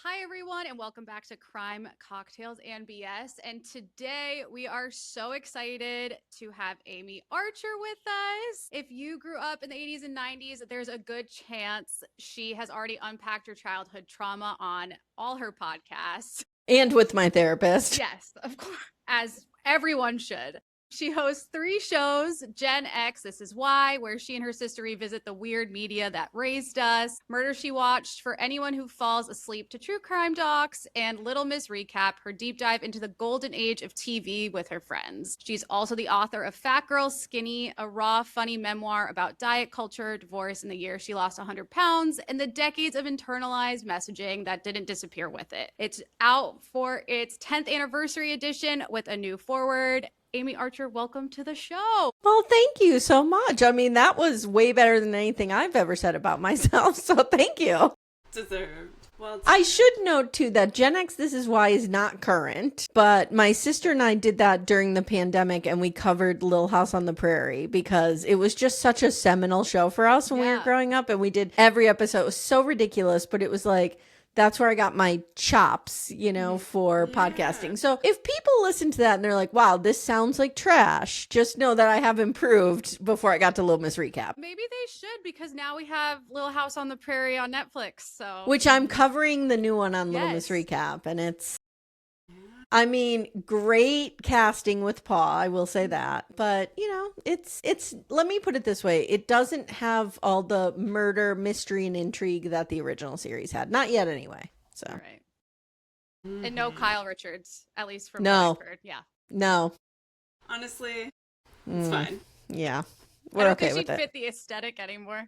Hi, everyone, and welcome back to Crime, Cocktails, and BS. And today we are so excited to have Amye Archer with us. If you grew up in the 80s and 90s, there's a good chance she has already unpacked her childhood trauma on all her podcasts. And with my therapist. Yes, of course, as everyone should. She hosts 3 shows: Gen X, This Is Why, where she and her sister revisit the weird media that raised us; Murder She Watched, for anyone who falls asleep to true crime docs; and Little Miss Recap, her deep dive into the golden age of TV with her friends. She's also the author of Fat Girl Skinny, a raw, funny memoir about diet culture, divorce, and the year she lost 100 pounds, and the decades of internalized messaging that didn't disappear with it. It's out for its 10th anniversary edition with a new foreword. Amye Archer, welcome to the show. Well, thank you so much. I mean, that was way better than anything I've ever said about myself, so thank you. Deserved. Well, I should note, too, that Gen X This Is Why is not current, but my sister and I did that during the pandemic, and we covered Little House on the Prairie because it was just such a seminal show for us when we were growing up, and we did every episode. It was so ridiculous, but it was like, that's where I got my chops, for podcasting. So if people listen to that and they're like, wow, this sounds like trash, just know that I have improved before I got to Little Miss Recap. Maybe they should, because now we have Little House on the Prairie on Netflix. So, which I'm covering the new one on Little Miss Recap, and it's, I mean, great casting with Paul, I will say that. But, it's let me put it this way. It doesn't have all the murder, mystery, and intrigue that the original series had. Not yet, anyway. So. Right. And no Kyle Richards, at least from No. what I've heard. Yeah. No. Honestly, it's fine. Yeah. I We're don't okay think with she'd it. fit the aesthetic anymore.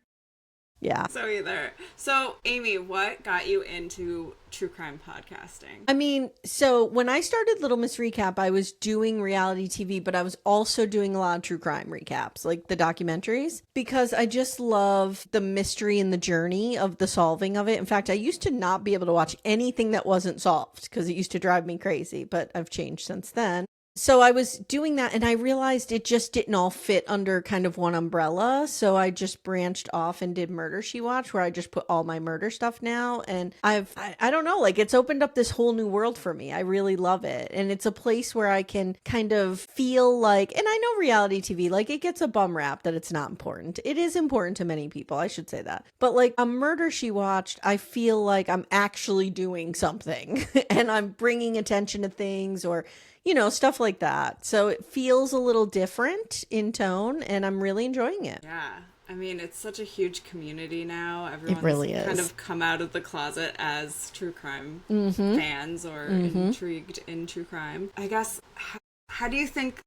Yeah. So either. So, Amye, what got you into true crime podcasting? I mean, so when I started Little Miss Recap, I was doing reality TV, but I was also doing a lot of true crime recaps, like the documentaries, because I just love the mystery and the journey of the solving of it. In fact, I used to not be able to watch anything that wasn't solved because it used to drive me crazy, but I've changed since then. So I was doing that, and I realized it just didn't all fit under kind of one umbrella. So I just branched off and did Murder She Watched, where I just put all my murder stuff now. And I don't know, like, it's opened up this whole new world for me. I really love it. And it's a place where I can kind of feel like, and I know reality TV, like, it gets a bum rap that it's not important. It is important to many people, I should say that. But like a Murder She Watched, I feel like I'm actually doing something and I'm bringing attention to things, or stuff like that. So it feels a little different in tone, and I'm really enjoying it. Yeah. I mean, it's such a huge community now. Everyone's really is. kind of come out of the closet as true crime fans or intrigued in true crime. I guess, how do you think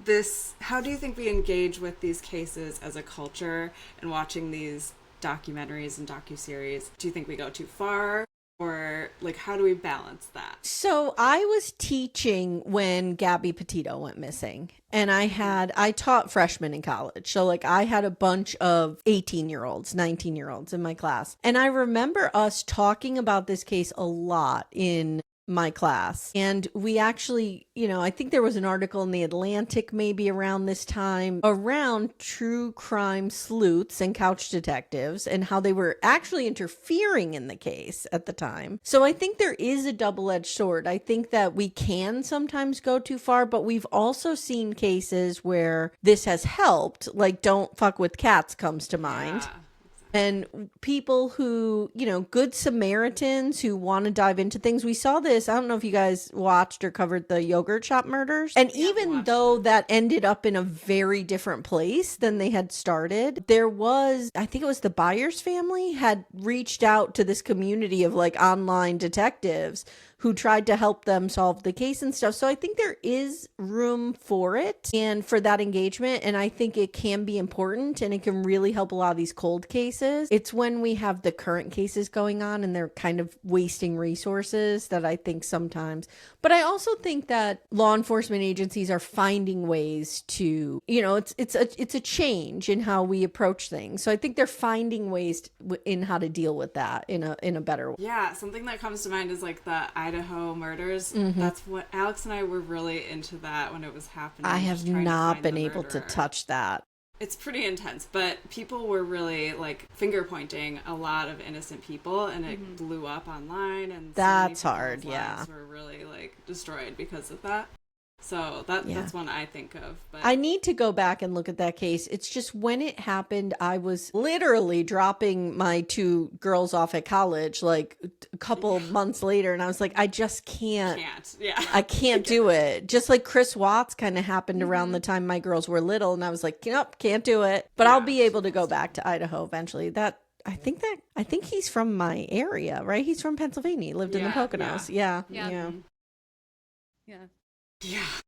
we engage with these cases as a culture and watching these documentaries and docuseries? Do you think we go too far? Or, like, how do we balance that? So I was teaching when Gabby Petito went missing, and I taught freshmen in college. So, like, I had a bunch of 18-year-olds, 19-year-olds in my class. And I remember us talking about this case a lot in my class. And we actually, I think there was an article in the Atlantic maybe around this time around true crime sleuths and couch detectives and how they were actually interfering in the case at the time. So I think there is a double-edged sword. I think that we can sometimes go too far, but we've also seen cases where this has helped, like Don't Fuck with Cats comes to mind. Yeah. And people who, good Samaritans who want to dive into things. We saw this. I don't know if you guys watched or covered the yogurt shop murders. And even though that ended up in a very different place than they had started, there was, I think it was the Byers family had reached out to this community of like online detectives who tried to help them solve the case and stuff. So I think there is room for it and for that engagement. And I think it can be important and it can really help a lot of these cold cases. It's when we have the current cases going on and they're kind of wasting resources that I think sometimes. But I also think that law enforcement agencies are finding ways to, it's a change in how we approach things. So I think they're finding ways in how to deal with that in a better way. Yeah, something that comes to mind is like the Idaho murders. That's what Alex and I were really into that when it was happening. I have not been able to touch that. It's pretty intense, but people were really like finger pointing a lot of innocent people, and it blew up online, and That's so many hard, people's yeah. lives were really like destroyed because of that. So that's one I think of. But I need to go back and look at that case. It's just when it happened, I was literally dropping my two girls off at college like a couple months later. And I was like, I just can't. Yeah. I can't do it. Just like Chris Watts kind of happened around the time my girls were little. And I was like, nope, can't do it. But I'll be able to go back to Idaho eventually. I think he's from my area, right? He's from Pennsylvania. He lived in the Poconos. Yeah. Yeah.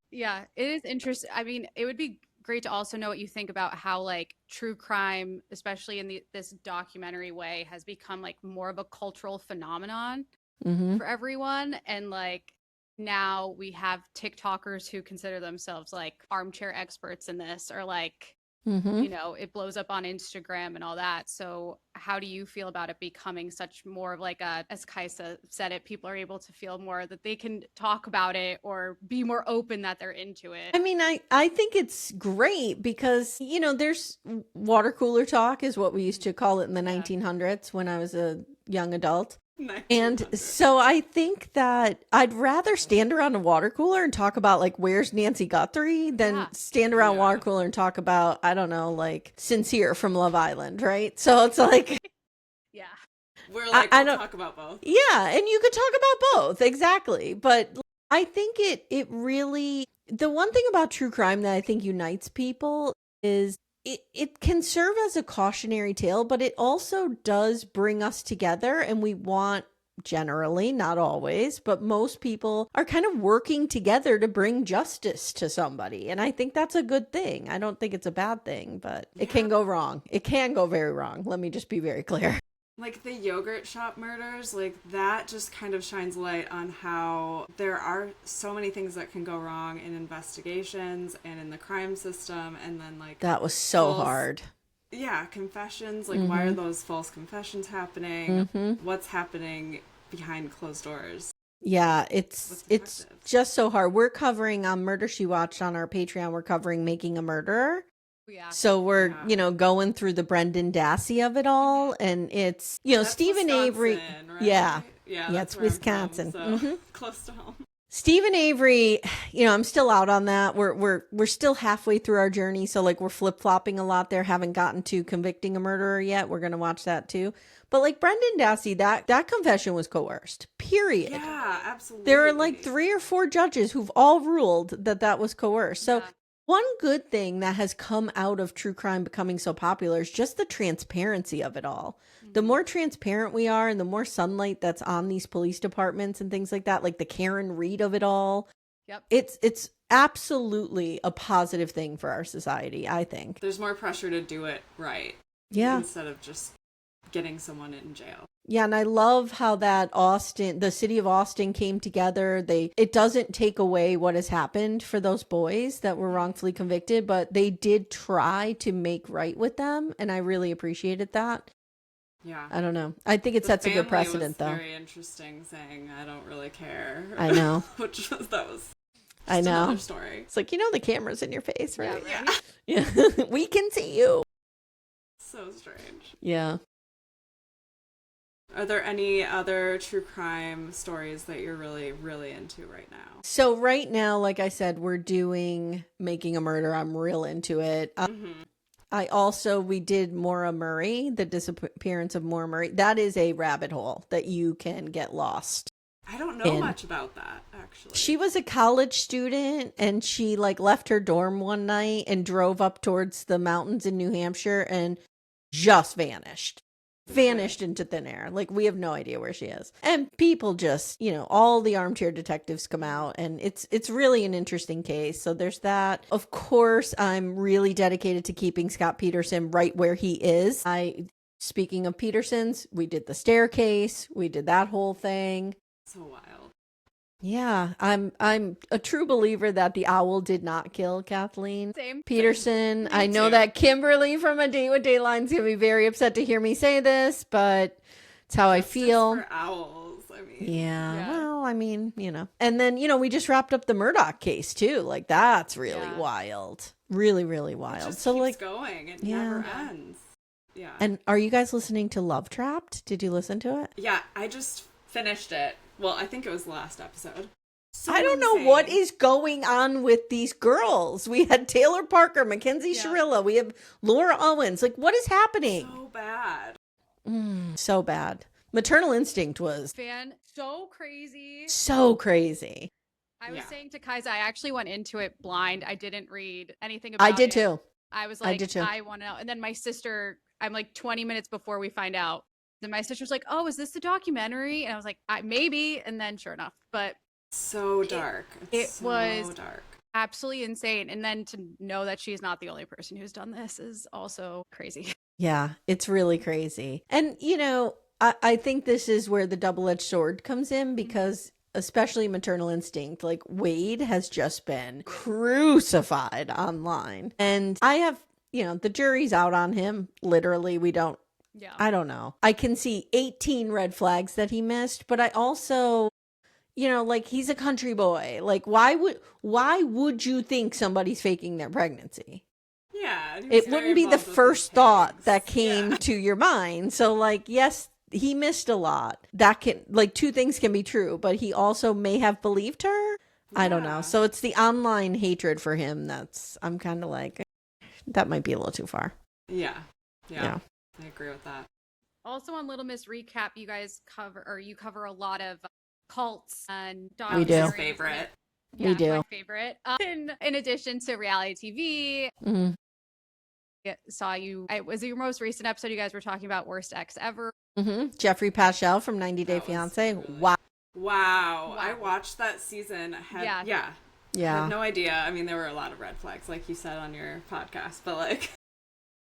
Yeah, it is interesting. I mean, it would be great to also know what you think about how like true crime, especially in this documentary way, has become like more of a cultural phenomenon for everyone. And like now we have TikTokers who consider themselves like armchair experts in this, or like you know, it blows up on Instagram and all that. So how do you feel about it becoming such more of like a, as Kaisa said it, people are able to feel more that they can talk about it or be more open that they're into it? I mean, I think it's great because, you know, there's water cooler talk is what we used to call it in the 1900s when I was a young adult. And so I think that I'd rather stand around a water cooler and talk about like where's Nancy Guthrie than stand around a water cooler and talk about, I don't know, like Sincere from Love Island, right? So it's like we're like I we'll don't talk about both. Yeah, and you could talk about both, exactly. But I think it really, the one thing about true crime that I think unites people is it can serve as a cautionary tale, but it also does bring us together, and we want, generally, not always, but most people are kind of working together to bring justice to somebody. And I think that's a good thing. I don't think it's a bad thing, but it can go wrong. It can go very wrong. Let me just be very clear. Like the yogurt shop murders, like that just kind of shines light on how there are so many things that can go wrong in investigations and in the crime system. And then like that was so hard. Yeah, confessions. Like why are those false confessions happening? What's happening behind closed doors? Yeah, it's just so hard. We're covering on Murder She Watched on our Patreon. We're covering Making a Murderer. So we're, you know, going through the Brendan Dassey of it all. And it's, you know, That's Stephen Avery. right? Yeah, That's it's Wisconsin. So close to home. Stephen Avery, you know, I'm still out on that. We're still halfway through our journey. So like we're flip-flopping a lot there. Haven't gotten to Convicting a Murderer yet. We're going to watch that too. But like Brendan Dassey, that confession was coerced, period. Yeah, absolutely. There are like 3 or 4 judges who've all ruled that was coerced. So one good thing that has come out of true crime becoming so popular is just the transparency of it all. The more transparent we are and the more sunlight that's on these police departments and things like that, like the Karen Reed of it all. It's absolutely a positive thing for our society, I think. There's more pressure to do it right. Yeah. Instead of just getting someone in jail. Yeah, and I love how that the city of Austin came together. It doesn't take away what has happened for those boys that were wrongfully convicted, but they did try to make right with them, and I really appreciated that. Yeah. I don't know. I think it sets a good precedent, though. Very interesting, saying I don't really care. I know. That was I know. Another story. It's like, you know, the camera's in your face, right? Yeah. We can see you. So strange. Yeah. Are there any other true crime stories that you're really, really into right now? So right now, like I said, we're doing Making a Murder. I'm real into it. We did Maura Murray, the disappearance of Maura Murray. That is a rabbit hole that you can get lost. I don't know much about that, actually. She was a college student, and she like left her dorm one night and drove up towards the mountains in New Hampshire and just vanished into thin air. Like, we have no idea where she is. And people just, you know, all the armchair detectives come out, and it's really an interesting case. So there's that. Of course, I'm really dedicated to keeping Scott Peterson right where he is. Speaking of Petersons, we did The Staircase. We did that whole thing. So wild. Yeah, I'm a true believer that the owl did not kill Kathleen Peterson. I know that Kimberly from A Date with Dateline is going to be very upset to hear me say this, but it's how I feel. For owls, I mean. Yeah, well, well, I mean, And then, we just wrapped up the Murdoch case too. Like, that's really wild. Really, really wild. It just so keeps like going. It never ends. Yeah. And are you guys listening to Love Trapped? Did you listen to it? Yeah, I just finished it. Well, I think it was the last episode. So I don't know what is going on with these girls. We had Taylor Parker, Mackenzie Shirilla. We have Laura Owens. Like, what is happening? So bad. So bad. Maternal Instinct was so crazy. So crazy. I was saying to Kaisa, I actually went into it blind. I didn't read anything about it. I did too. I was like, I want to know. And then my sister, I'm like 20 minutes before we find out. Then my sister's like, oh, is this the documentary? And I was like, maybe. And then sure enough. But so dark. It so was dark. Absolutely insane. And then to know that she's not the only person who's done this is also crazy. Yeah, it's really crazy. And, I think this is where the double-edged sword comes in because especially Maternal Instinct, like Wade has just been crucified online. And I have, the jury's out on him. Literally, I don't know. I can see 18 red flags that he missed, but I also, like he's a country boy. Like why would you think somebody's faking their pregnancy? Yeah. It wouldn't be the first thought that came to your mind. So like, yes, he missed a lot. That can, like, two things can be true, but he also may have believed her. I don't know. So it's the online hatred for him I'm kind of like, that might be a little too far. Yeah. I agree with that. Also on Little Miss Recap, you guys cover a lot of cults and documentaries. We do. Favorite. Yeah, we do. My favorite. In addition to reality TV, Mm-hmm. saw you. It was your most recent episode. You guys were talking about worst ex ever. Mm-hmm. Jeffrey Paschal from 90 Day Fiancé. Really... Wow. I watched that season. I had no idea. I mean, there were a lot of red flags, like you said on your podcast, but like.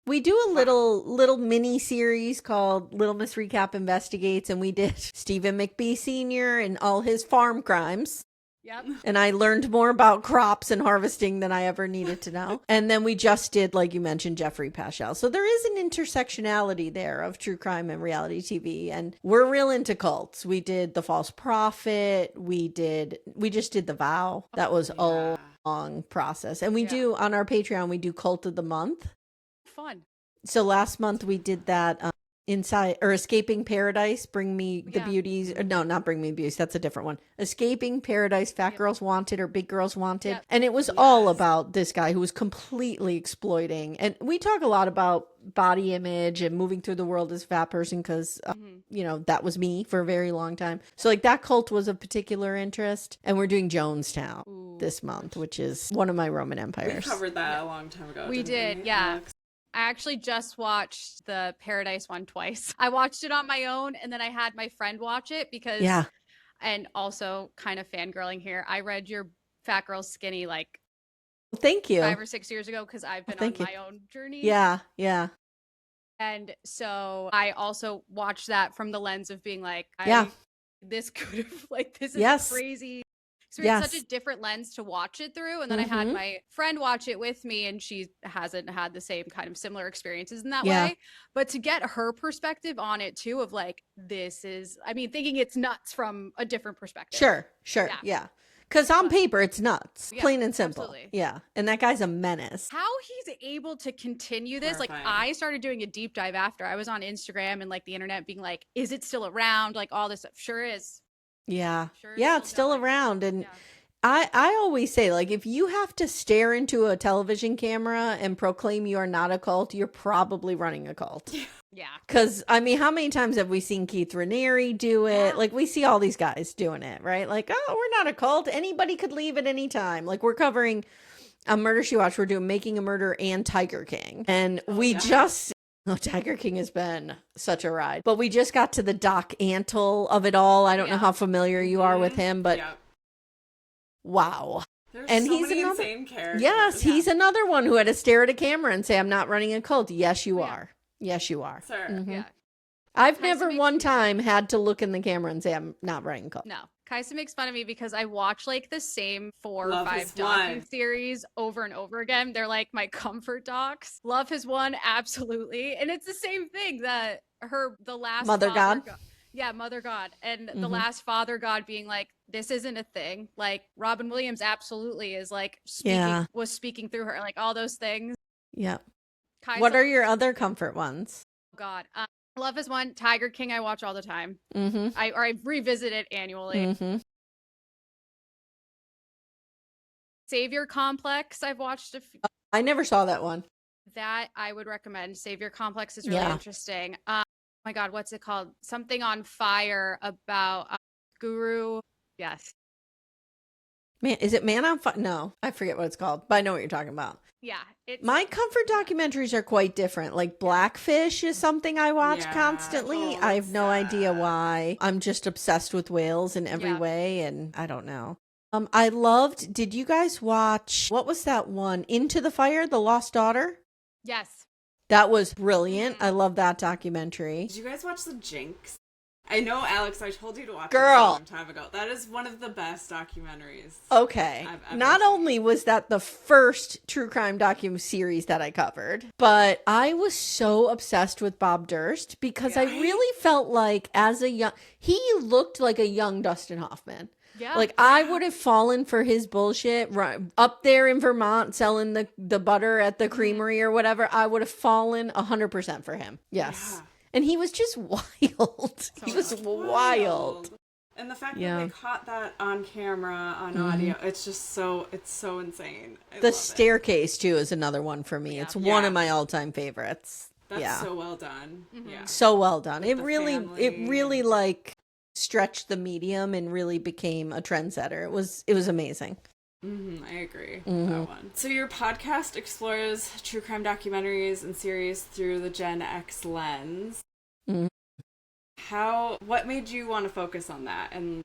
We do a little mini series called Little Miss Recap Investigates, and we did Stephen McBee Sr. and all his farm crimes. Yep. And I learned more about crops and harvesting than I ever needed to know. And then we just did, like you mentioned, Jeffrey Paschal. So there is an intersectionality there of true crime and reality TV. And we're real into cults. We did The False Prophet. We just did The Vow. That was a long process. And we do, on our Patreon, we do Cult of the Month. Fun. So last month we did that Escaping Paradise, Bring Me the Beauties. No, not Bring Me the Beauties. That's a different one. Escaping Paradise, Fat Girls Wanted or Big Girls Wanted. Yep. And it was all about this guy who was completely exploiting. And we talk a lot about body image and moving through the world as a fat person because, that was me for a very long time. So like that cult was of particular interest. And we're doing Jonestown this month, which is one of my Roman empires. We covered that a long time ago. We did, yeah. Alex? I actually just watched the Paradise one twice. I watched it on my own and then I had my friend watch it because, and also kind of fangirling here. I read your Fat Girl Skinny like thank you 5 or 6 years ago because I've been on my own journey. Yeah. And so I also watched that from the lens of being like, this could have this is crazy. So it's such a different lens to watch it through. And then I had my friend watch it with me and she hasn't had the same kind of similar experiences in that way. But to get her perspective on it too of like, thinking it's nuts from a different perspective. Sure. Yeah. Because on paper, it's nuts. Plain and simple. Absolutely. Yeah. And that guy's a menace. How he's able to continue this. Terrifying. Like I started doing a deep dive after I was on Instagram and like the internet being like, is it still around? Like all this stuff. Sure is. Yeah. It's still around. And I always say, like, if you have to stare into a television camera and proclaim you are not a cult, you're probably running a cult. Yeah. Because, how many times have we seen Keith Raniere do it? Yeah. Like, we see all these guys doing it, right? Like, oh, we're not a cult. Anybody could leave at any time. Like, we're covering a Murder, She Watched. We're doing Making a Murder and Tiger King. And Tiger King has been such a ride. But we just got to the Doc Antle of it all. I don't know how familiar you are with him, but wow. There's and so he's many insane characters. Yes, he's another one who had to stare at a camera and say, I'm not running a cult. Yes, you are. Yes, you are. Sir. Mm-hmm. Yeah. I've never one time had to look in the camera and say, I'm not running a cult. No. Kaisa makes fun of me because I watch like the same 4 or 5 docu-series over and over again. They're like my comfort docs. Love Has Won, absolutely. And it's the same thing that the last Mother God. Yeah, Mother God. And the Mhm. last Father God being like, this isn't a thing. Like Robin Williams absolutely is like Yeah. was speaking through her, like all those things. Yeah. Kai's What are your other comfort ones? God. Love is one. Tiger King I watch all the time. Mm-hmm. I revisit it annually. Mm-hmm. Savior Complex I've watched I never saw that one. that I would recommend. Savior Complex is really Yeah. interesting. Oh my God, what's it called? Something on Fire about Guru. Yes. Man, is it Man on Fire? No, I forget what it's called, but I know what you're talking about. Yeah. It's My comfort documentaries are quite different. Like Blackfish is something I watch Yeah. constantly. Oh, I have no sad. idea why. I'm just obsessed with whales in every Yeah. way, and I don't know. I loved, did you guys watch, what was that one? Into the Fire, The Lost Daughter? yes. That was brilliant. I love that documentary. Did you guys watch The Jinx? I know, Alex, I told you to watch Girl. it a long time ago. That is one of the best documentaries. Okay. I've ever Not seen. only was that the first true crime series that I covered, but I was so obsessed with Bob Durst because I Right? really felt like he looked like a young Dustin Hoffman. Yeah. Like I would have fallen for his bullshit up there in Vermont selling the butter at the creamery or whatever. I would have fallen 100% for him. Yes. Yeah. And he was just wild. He was wild. And the fact Yeah. that they caught that on camera, on audio, it's so insane. I The love it. Staircase too is another one for me. Yeah. It's one Yeah. of my all-time favorites. That's yeah. so well done. Yeah. So well done. It the really family. like stretched the medium and really became a trendsetter. It was amazing. I agree with that one. So your podcast explores true crime documentaries and series through the Gen X lens. Mhm. What made you want to focus on that, and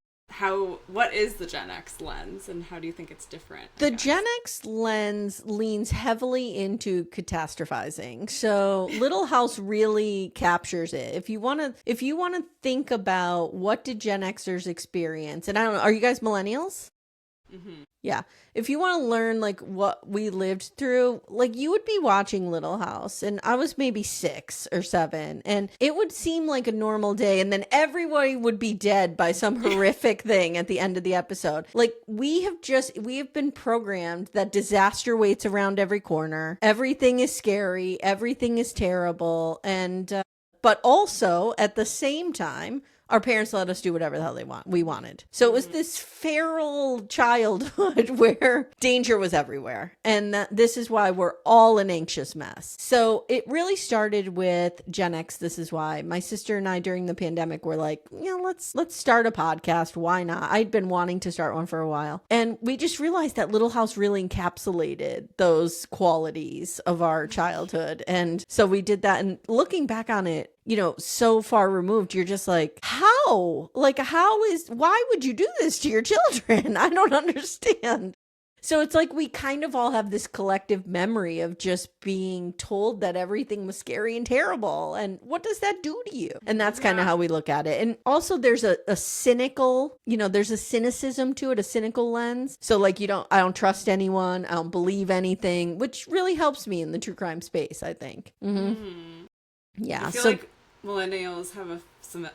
what is the Gen X lens, and how do you think it's different? The Gen X lens leans heavily into catastrophizing. So Little House really captures it. If you want to think about what did Gen Xers experience, and I don't know, are you guys millennials? Mm-hmm. Yeah. If you want to learn like what we lived through, like you would be watching Little House and I was maybe 6 or 7 and it would seem like a normal day and then everybody would be dead by some horrific thing at the end of the episode. Like we have been programmed that disaster waits around every corner. Everything is scary. Everything is terrible. And, but also at the same time, our parents let us do whatever the hell we wanted. So it was this feral childhood where danger was everywhere. And this is why we're all an anxious mess. So it really started with Gen X. This is why my sister and I during the pandemic were like, let's start a podcast. Why not? I'd been wanting to start one for a while. And we just realized that Little House really encapsulated those qualities of our childhood. And so we did that. And looking back on it, so far removed, you're just like, how? Like, why would you do this to your children? I don't understand. So it's like we kind of all have this collective memory of just being told that everything was scary and terrible. And what does that do to you? And that's kind of how we look at it. And also there's a cynical, there's a cynicism to it, a cynical lens. So like I don't trust anyone. I don't believe anything, which really helps me in the true crime space, I think. Yeah. I feel like millennials have a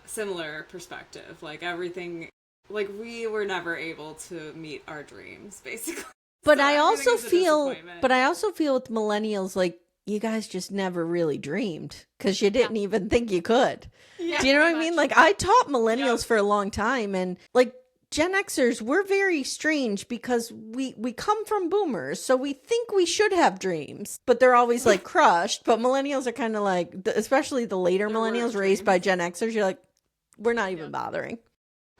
similar perspective. Like everything, like we were never able to meet our dreams, basically. But So I everything also is a feel, disappointment. with millennials, like you guys just never really dreamed because you didn't even think you could. Yeah, Do you know what I pretty mean? much. Like I taught millennials for a long time, and like Gen Xers, we're very strange because we come from boomers, so we think we should have dreams, but they're always like crushed. But millennials are kind of like, especially the later There millennials were raised by dreams. Gen Xers, you're like, we're not even bothering.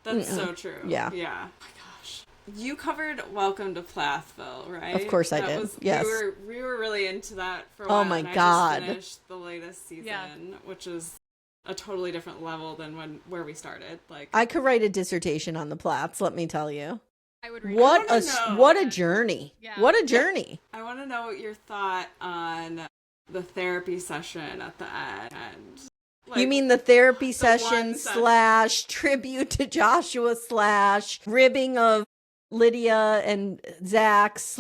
That's so true. Yeah. Yeah. Oh my gosh. You covered Welcome to Plathville, right? Of course I did. Yes. We were really into that for a Oh while. my and God. I just finished the latest season, which is a totally different level than where we started. Like I could write a dissertation on the Platts, let me tell you. I would read What wanna a know. what a journey. Yeah. What a journey. I want to know your thought on the therapy session at the end. Like, You mean the therapy one session session. / tribute to Joshua / ribbing of Lydia and Zach /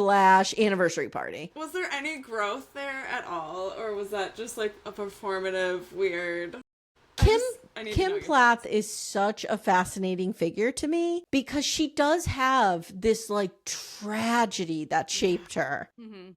anniversary party? was there any growth there at all, or was that just like a performative weird? Kim I need to know Kim your Plath thoughts. is such a fascinating figure to me because she does have this like tragedy that shaped her, Mm-hmm.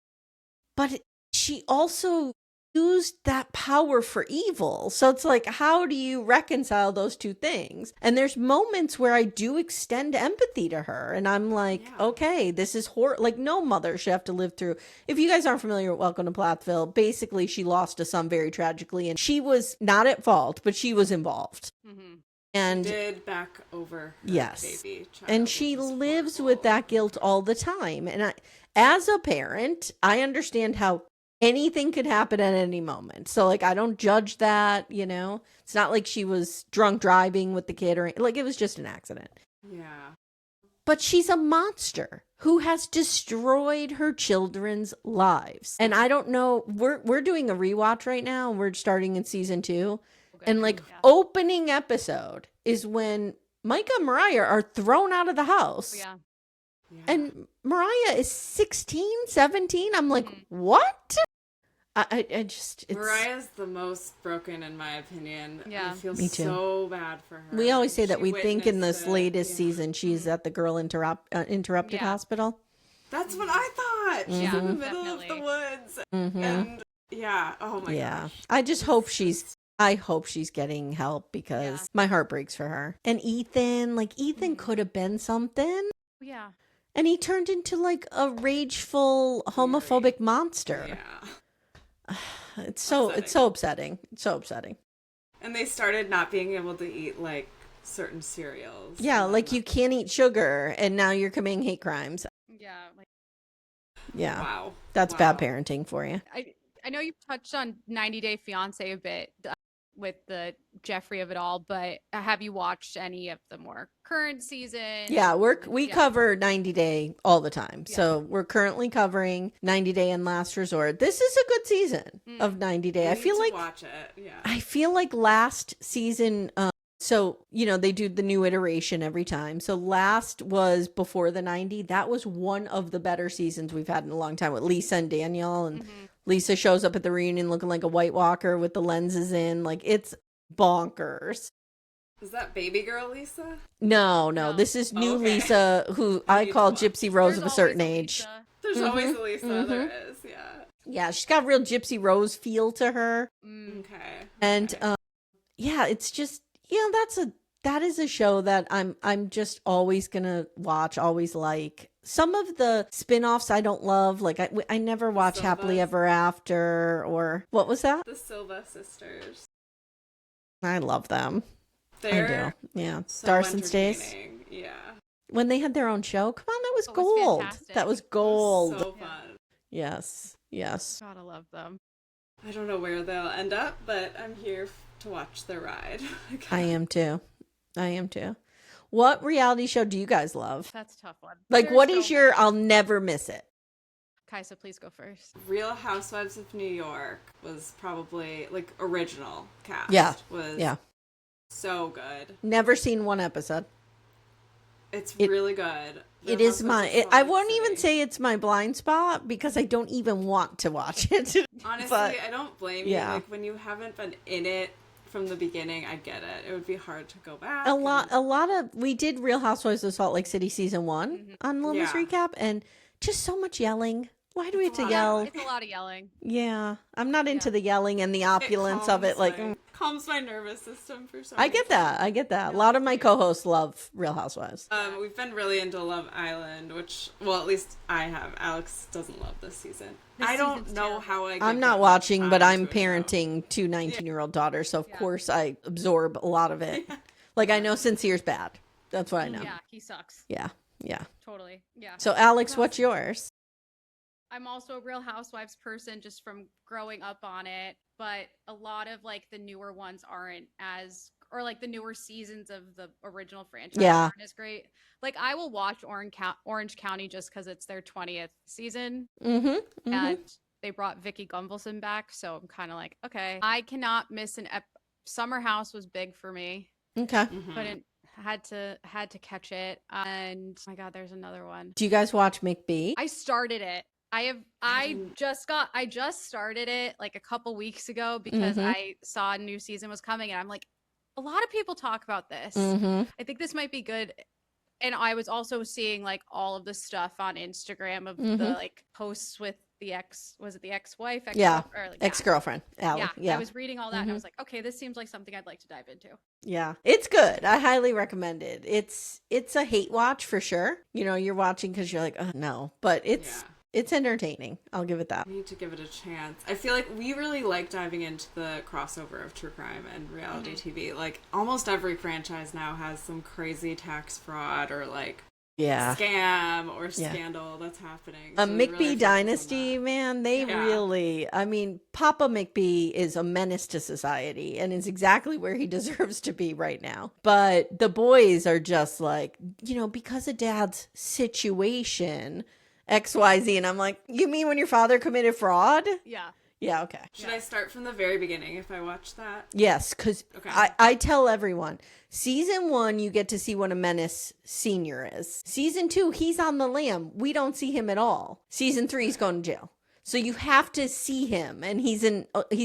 but she also used that power for evil. So it's like, how do you reconcile those two things? And there's moments where I do extend empathy to her, and I'm like, Yeah. okay, this is like no mother should have to live through. If you guys aren't familiar with Welcome to Plathville, basically she lost a son very tragically, and she was not at fault, but she was involved. Mm-hmm. And She did back over her yes, baby child, and she which is lives horrible. with that guilt all the time. And as a parent, I understand how anything could happen at any moment. So like I don't judge that, you know. It's not like she was drunk driving with the kid or like it was just an accident. Yeah. But she's a monster who has destroyed her children's lives. And I don't know, we're doing a rewatch right now, and we're starting in season 2. Okay. And like Yeah. opening episode is when Micah and Mariah are thrown out of the house. Yeah. Yeah. And Mariah is 16, 17. I'm like, Mhm. what? I just, it's, Mariah's the most broken in my opinion. Yeah. I feel Me too. so bad for her. we always say that She we think in this witnessed it. latest Yeah. season she's at the girl interrupted Yeah. hospital. That's what I thought. She's Yeah, in the middle of definitely. the woods. Mm-hmm. And yeah, oh my Yeah. gosh. I just hope I hope she's getting help because Yeah. my heart breaks for her. And Ethan, like Ethan Mhm. could have been something. Yeah. And he turned into like a rageful homophobic monster. Yeah. It's so upsetting. It's so upsetting. And they started not being able to eat like certain cereals. Yeah, and like whatnot. you can't eat sugar and now you're committing hate crimes. Yeah. Like Yeah. Wow. That's Wow. bad parenting for you. I know you've touched on 90 Day Fiance a bit with the Jeffrey of it all, but have you watched any of the more current season? Yeah, we Yeah. cover 90 Day all the time. Yeah. So we're currently covering 90 Day and Last Resort. This is a good season of 90 Day. I I need feel to like watch it. Yeah. I feel like last season, so, you know, they do the new iteration every time. So last was before the 90. That was one of the better seasons we've had in a long time with Lisa and Danielle. And Lisa shows up at the reunion looking like a White Walker with the lenses in. Like, it's bonkers. Is that baby girl Lisa? No. No. This is new Okay. Lisa, who I I need call to watch. Gypsy Rose There's of a always certain a age. Lisa. There's always a Lisa. There is. Yeah. Yeah, she's got real Gypsy Rose feel to her. Mm. Okay. And Okay. yeah, it's just, you know, that is a show that I'm just always gonna watch, always like. Some of the spin-offs I don't love, like I never watch Silvas. Happily Ever After, or what was that? The Silva sisters. I love them. They're I do. Yeah. so Stars and Stays. entertaining. Yeah. When they had their own show, come on, that was It was gold. fantastic. That was It was gold. so Yeah. fun. Yes. Gotta love them. I don't know where they'll end up, but I'm here to watch their ride. I am too. What reality show do you guys love? That's a tough one. Like, There's what so is your many. I'll never miss it? Kaisa, please go first. Real Housewives of New York was probably like original cast. Yeah. Was Yeah. so good. Never seen one episode. It's It- really good. It Real is Housewives of I Salt won't Lake even City. say it's my blind spot because I don't even want to watch it. Honestly, but- I don't blame yeah. you. Like when you haven't been in it from the beginning, I get it. It would be hard to go back. a lot of we did Real Housewives of Salt Lake City season 1 on Little Miss Yeah. Recap, and just so much yelling. Why do we have It's a to lot. yell? It's a lot of yelling. Yeah, I'm not into Yeah. the yelling and the opulence of it. Like, calms my nervous system for some I get reason. that. A lot of my co-hosts love Real Housewives. We've been really into Love Island, which, well, at least I have. Alex doesn't love this season. This I don't season's know terrible. how I. I'm get not that watching, much but time I'm to a show. parenting two 19-year-old daughters, so of Yeah. course I absorb a lot of it. Like, I know Sincere's bad. That's what I know. Yeah, he sucks. Yeah. Totally. Yeah. So, Alex, what's yours? I'm also a Real Housewives person just from growing up on it, but a lot of like the newer ones aren't as, or like the newer seasons of the original franchise Yeah. aren't as great. Like I will watch Orange County just because it's their 20th season Mm-hmm. and they brought Vicky Gunvalson back, so I'm kind of like, okay, I cannot miss an Summer House was big for me. Okay. Mhm. Couldn't had to catch it, and oh my God, there's another one. Do you guys watch McBee? I started it. I didn't- just started it like a couple weeks ago because Mhm. I saw a new season was coming and I'm like, a lot of people talk about this. Mm-hmm. I think this might be good. And I was also seeing like all of the stuff on Instagram of the like posts with the was it the ex-wife? Yeah. Or, like, Ex-girlfriend, Allie. Yeah. I was reading all that and I was like, okay, this seems like something I'd like to dive into. Yeah. It's good. I highly recommend it. It's a hate watch for sure. You know, you're watching because you're like, oh no. But it's entertaining. I'll give it that. I need to give it a chance. I feel like we really like diving into the crossover of true crime and reality TV. Like almost every franchise now has some crazy tax fraud or like scam or scandal that's happening. So McBee really Dynasty, man, they really, I mean, Papa McBee is a menace to society and is exactly where he deserves to be right now. But the boys are just like, you know, because of Dad's situation, XYZ. And I'm like, you mean when your father committed fraud? Yeah. Yeah, okay. Should I start from the very beginning if I watch that? Yes, because I tell everyone, season 1, you get to see what a menace Senior is. Season 2, he's on the lam. We don't see him at all. Season 3, he's going to jail. So you have to see him, and he's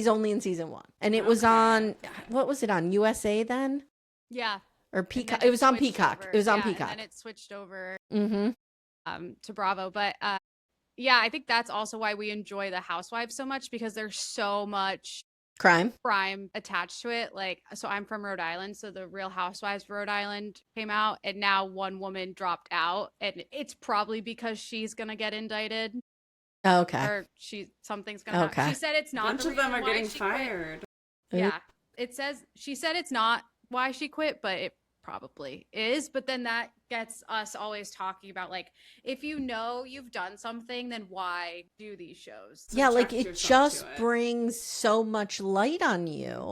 only in season 1. And it was on, what was it on, USA then? Yeah. Or Peacock. It was on Peacock. Over. It was on Peacock. And then it switched over to Bravo. But yeah, I think that's also why we enjoy The Housewives so much, because there's so much crime attached to it. Like, so I'm from Rhode Island, so the Real Housewives of Rhode Island came out, and now one woman dropped out, and it's probably because she's gonna get indicted. Okay. Or something's gonna happen. She said it's not. A bunch of them are getting fired. Yeah. She said it's not why she quit, but it probably is. But then that gets us always talking about, like, if you know you've done something, then why do these shows? Yeah, like it just brings so much light on you.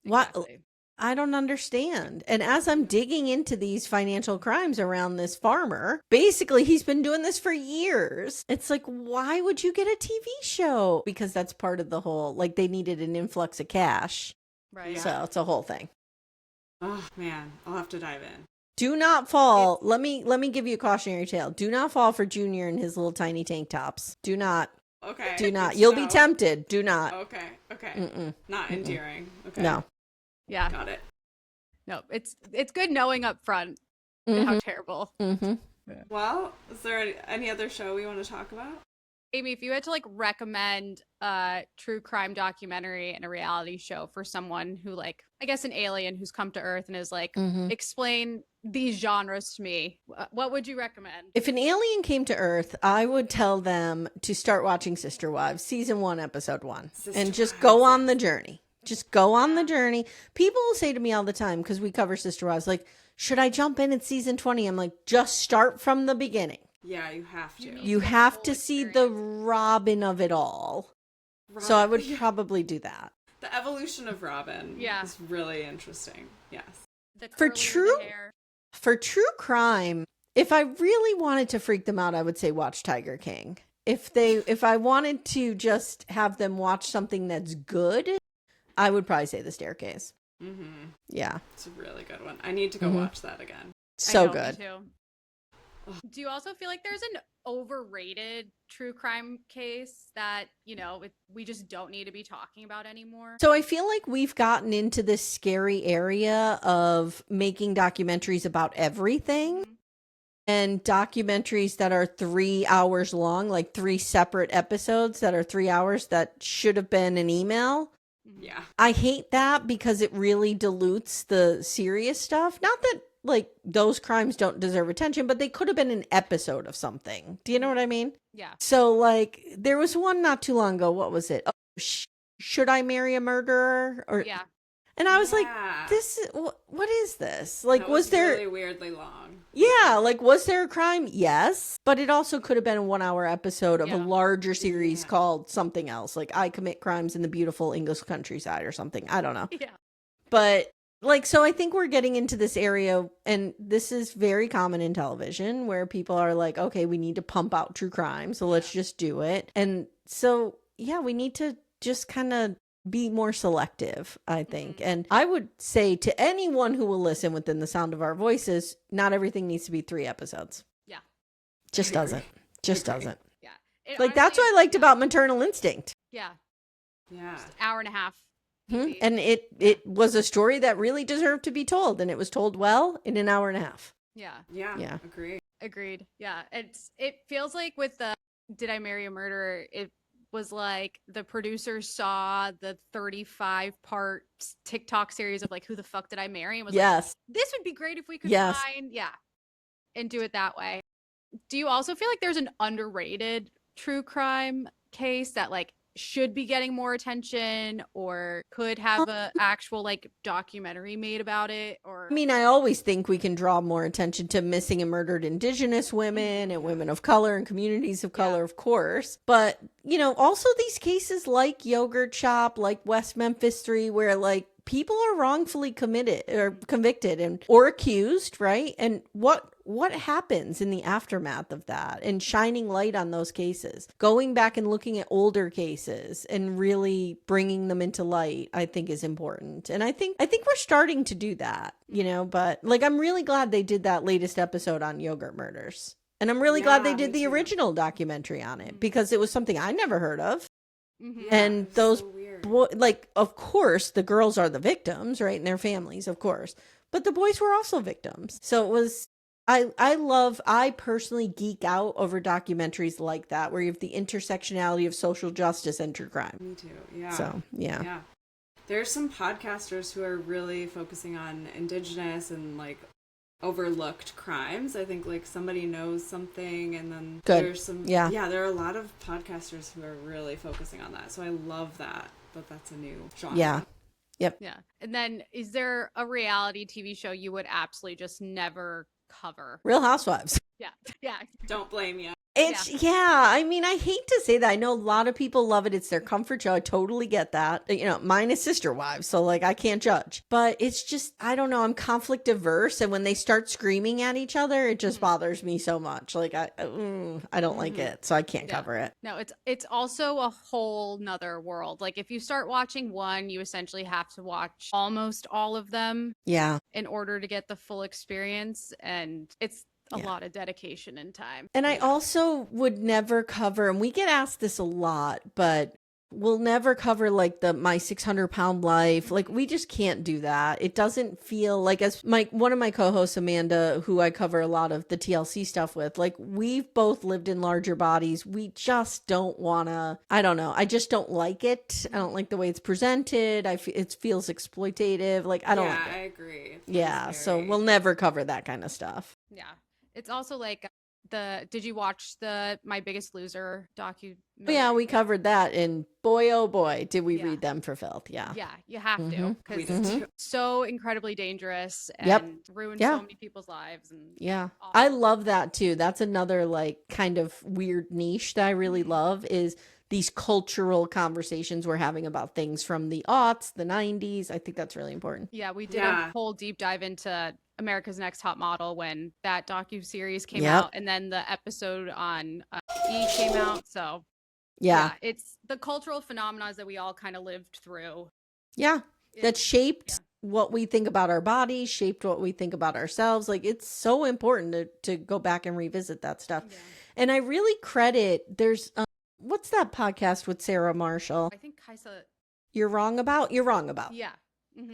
Exactly. What? I don't understand. And as I'm digging into these financial crimes around this farmer, basically he's been doing this for years. It's like, why would you get a TV show? Because that's part of the whole, like, they needed an influx of cash. Right. So it's a whole thing. Oh man, I'll have to dive in. Do not fall. Let me give you a cautionary tale. Do not fall for Junior and his little tiny tank tops. Do not. Okay. Do not. You'll be tempted. Do not. Okay. Not endearing. Okay. No. Yeah. Got it. No, it's good knowing up front how terrible. Well, is there any other show we want to talk about? Amy, if you had to like recommend a true crime documentary and a reality show for someone who, like, I guess an alien who's come to Earth and is like, explain these genres to me, what would you recommend? If an alien came to Earth, I would tell them to start watching Sister Wives, season 1, episode 1, and just go on the journey. Just go on the journey. People will say to me all the time, because we cover Sister Wives, like, should I jump in at season 20? I'm like, just start from the beginning. Yeah, you have to. You have to see the Robin of it all. So I would probably do that. The evolution of Robin is really interesting. Yes. For true crime, if I really wanted to freak them out, I would say watch Tiger King. If I wanted to just have them watch something that's good, I would probably say The Staircase. Yeah. It's a really good one. I need to go watch that again. So good. Me too. Do you also feel like there's an overrated true crime case that, you know, we just don't need to be talking about anymore? So I feel like we've gotten into this scary area of making documentaries about everything. And documentaries that are 3 hours long, like 3 separate episodes that are 3 hours that should have been an email. Yeah. I hate that because it really dilutes the serious stuff. Not that, like, those crimes don't deserve attention, but they could have been an episode of something. Do you know what I mean? Yeah. So, like, there was one not too long ago. What was it? Oh, Should I Marry a Murderer? Or yeah. And I was like, "This, what is this? Like, was there really weirdly long? Yeah, like, was there a crime? Yes, but it also could have been a 1-hour episode of a larger series called something else, like I Commit Crimes in the Beautiful English Countryside or something. I don't know. Yeah, but like, so I think we're getting into this area, and this is very common in television, where people are like, okay, we need to pump out true crime, so let's just do it. And so, yeah, we need to just kind of be more selective, I think. And I would say to anyone who will listen within the sound of our voices, not everything needs to be 3 episodes. Yeah. Just doesn't. Just doesn't. Yeah. Like, that's what I liked about Maternal Instinct. Yeah. Yeah. Just hour and a half. Easy. And it was a story that really deserved to be told, and it was told well in an hour and a half. Yeah. Yeah. Agree. Agreed. Yeah. It feels like with the Did I Marry a Murderer, it was like the producers saw the 35-part TikTok series of like, who the fuck did I marry? And was like, Yes. this would be great if we could Yes. find, and do it that way. Do you also feel like there's an underrated true crime case that like should be getting more attention or could have a actual like documentary made about it? Or I mean, I always think we can draw more attention to missing and murdered Indigenous women and women of color and communities of color, of course. But, you know, also these cases like Yogurt Shop, like West Memphis 3, where like people are wrongfully committed or convicted and or accused, right? And what happens in the aftermath of that, and shining light on those cases, going back and looking at older cases and really bringing them into light, I think is important. And I think we're starting to do that, you know, but like, I'm really glad they did that latest episode on yogurt murders. And I'm really glad they did the original documentary on it, because it was something I never heard of. And those like, of course, the girls are the victims, right? And their families, of course. But the boys were also victims. So it was, I personally geek out over documentaries like that, where you have the intersectionality of social justice and true crime. Me too. Yeah. So, yeah. There's some podcasters who are really focusing on Indigenous and like overlooked crimes. I think like Somebody Knows Something, and then there's some there are a lot of podcasters who are really focusing on that. So I love that that's a new genre. Yep. Yeah. And then is there a reality TV show you would absolutely just never cover? Real Housewives. Yeah. Don't blame you. It's I mean, I hate to say that. I know a lot of people love it. It's their comfort show. I totally get that. You know, mine is Sister Wives, so like I can't judge. But it's just, I don't know, I'm conflict averse, and when they start screaming at each other, it just bothers me so much. Like I don't like it, so I can't cover it. No, it's also a whole nother world. Like if you start watching one, you essentially have to watch almost all of them in order to get the full experience, and it's a lot of dedication and time. And I also would never cover, and we get asked this a lot, but we'll never cover like the My 600-Pound Life. Like we just can't do that. It doesn't feel like, as one of my co-hosts, Amanda, who I cover a lot of the TLC stuff with, like we've both lived in larger bodies. We just don't want to, I don't know. I just don't like it. I don't like the way it's presented. It feels exploitative. Like I don't like it. I agree. So we'll never cover that kind of stuff. Yeah. It's also like did you watch the My Biggest Loser documentary? Yeah, we covered that, and boy, oh boy, did we read them for filth. Yeah, you have to, because it's so incredibly dangerous and ruined so many people's lives. And awful. I love that too. That's another like kind of weird niche that I really love, is these cultural conversations we're having about things from the aughts, the 90s. I think that's really important. Yeah, we did a whole deep dive into America's Next Top Model when that docu-series came out, and then the episode on E came out. So it's the cultural phenomena that we all kind of lived through. That shaped what we think about our bodies, shaped what we think about ourselves. Like it's so important to go back and revisit that stuff. And I really credit, there's what's that podcast with Sarah Marshall? I think Kaisa. You're wrong about. Yeah.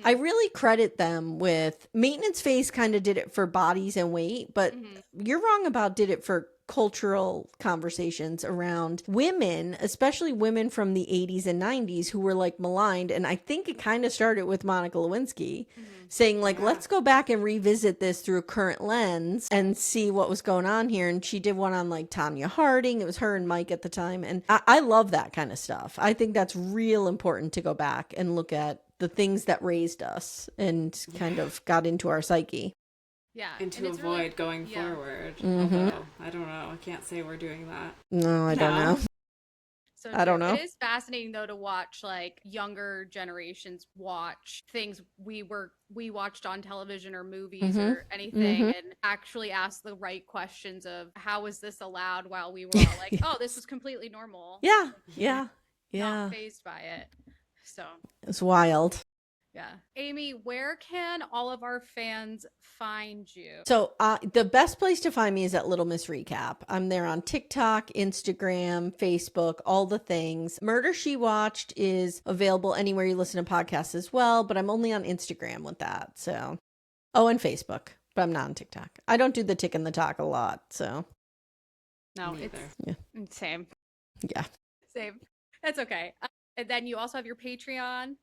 I really credit them with Maintenance Phase. Kind of did it for bodies and weight, but You're Wrong About did it for cultural conversations around women, especially women from the 80s and 90s who were like maligned. And I think it kind of started with Monica Lewinsky saying like, let's go back and revisit this through a current lens and see what was going on here. And she did one on like Tanya Harding. It was her and Mike at the time. And I love that kind of stuff. I think that's real important to go back and look at the things that raised us and kind of got into our psyche. Yeah. And to avoid going forward. Although, I don't know. I can't say we're doing that. No, I don't know. So I don't know. It is fascinating though to watch like younger generations watch things we watched on television or movies or anything and actually ask the right questions of how was this allowed, while we were all like, oh, this is completely normal. Yeah. Not fazed by it. So it's wild. Yeah. Amy, where can all of our fans find you? So the best place to find me is at Little Miss Recap. I'm there on TikTok, Instagram, Facebook, all the things. Murder She Watched is available anywhere you listen to podcasts as well, but I'm only on Instagram with that. So, oh, and Facebook, but I'm not on TikTok. I don't do the tick and the talk a lot. So, No, Me it's either. same. yeah. Same. That's okay. And then you also have your Patreon.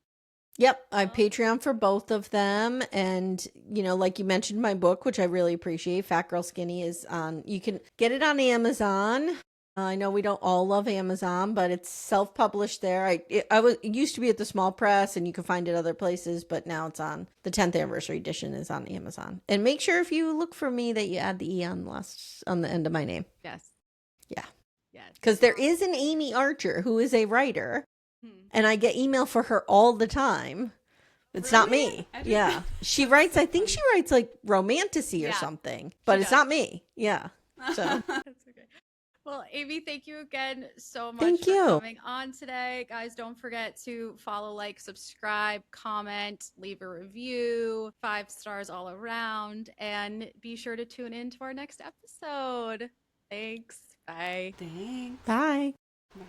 Yep, I have Patreon for both of them. And, like you mentioned, my book, which I really appreciate, Fat Girl Skinny, is on, you can get it on Amazon. I know we don't all love Amazon, but it's self-published there. It used to be at the small press and you can find it other places, but now it's on the 10th anniversary edition is on Amazon. And make sure if you look for me that you add the E on the end of my name. Yes. Yeah. Yes. Because there is an Amy Archer who is a writer. And I get email for her all the time. It's not Really? me. I didn't- Yeah. She writes, I think she writes like romantasy or Yeah, something, but it's does. not me. Yeah. So That's okay. Well, Amy, thank you again so much Thank for you. coming on today. Guys, don't forget to follow, like, subscribe, comment, leave a review, 5 stars all around, and be sure to tune in to our next episode. Thanks. Bye. Thanks. bye. Bye.